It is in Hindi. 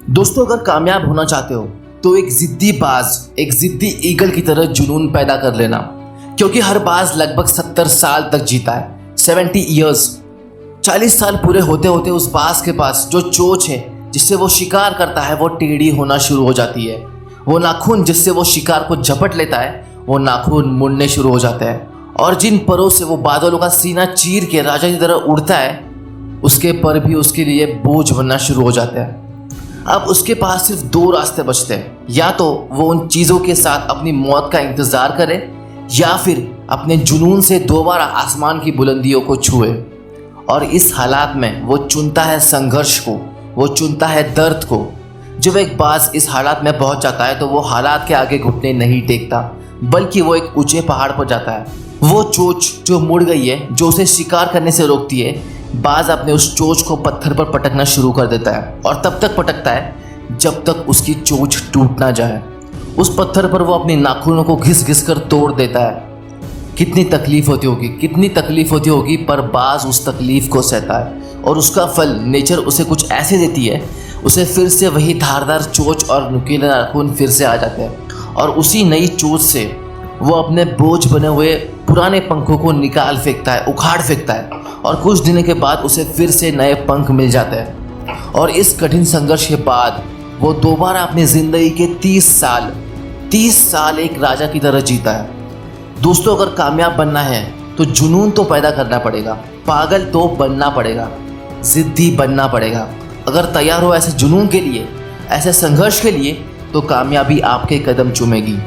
दोस्तों, अगर कामयाब होना चाहते हो तो एक जिद्दी बाज, एक जिद्दी ईगल की तरह जुनून पैदा कर लेना, क्योंकि हर बाज लगभग 70 साल तक जीता है। 70 ईयर्स, 40 साल पूरे होते होते उस बाज के पास जो चोंच है जिससे वो शिकार करता है वो टेढ़ी होना शुरू हो जाती है। वो नाखून जिससे वो शिकार को झपट लेता है वो नाखून मुड़ने शुरू हो जाते हैं, और जिन परों से वो बादलों का सीना चीर के राजा की तरह उड़ता है उसके पर भी उसके लिए बोझ बनना शुरू हो जाते हैं। अब उसके पास सिर्फ 2 रास्ते बचते हैं, या तो वो उन चीज़ों के साथ अपनी मौत का इंतज़ार करे या फिर अपने जुनून से दोबारा आसमान की बुलंदियों को छुए। और इस हालात में वो चुनता है संघर्ष को, वो चुनता है दर्द को। जब एक बाज इस हालात में पहुंच जाता है तो वो हालात के आगे घुटने नहीं टेकता, बल्कि वो एक ऊंचे पहाड़ पर जाता है। वो चोंच जो मुड़ गई है, जो उसे शिकार करने से रोकती है, बाज अपने उस चोंच को पत्थर पर पटकना शुरू कर देता है, और तब तक पटकता है जब तक उसकी चोंच टूट ना जाए। उस पत्थर पर वो अपनी नाखूनों को घिस घिस कर तोड़ देता है। कितनी तकलीफ होती होगी, कितनी तकलीफ होती होगी, पर बाज उस तकलीफ को सहता है, और उसका फल नेचर उसे कुछ ऐसे देती है, उसे फिर से वही धारदार चोंच और नुकीले नाखून फिर से आ जाते हैं, और उसी नई चोंच से वो अपने बोझ बने हुए पुराने पंखों को निकाल फेंकता है, उखाड़ फेंकता है, और कुछ दिनों के बाद उसे फिर से नए पंख मिल जाते हैं। और इस कठिन संघर्ष के बाद वो दोबारा अपनी ज़िंदगी के 30 साल एक राजा की तरह जीता है। दोस्तों, अगर कामयाब बनना है तो जुनून तो पैदा करना पड़ेगा, पागल तो बनना पड़ेगा, ज़िद्दी बनना पड़ेगा। अगर तैयार हो ऐसे जुनून के लिए, ऐसे संघर्ष के लिए, तो कामयाबी आपके कदम चूमेगी।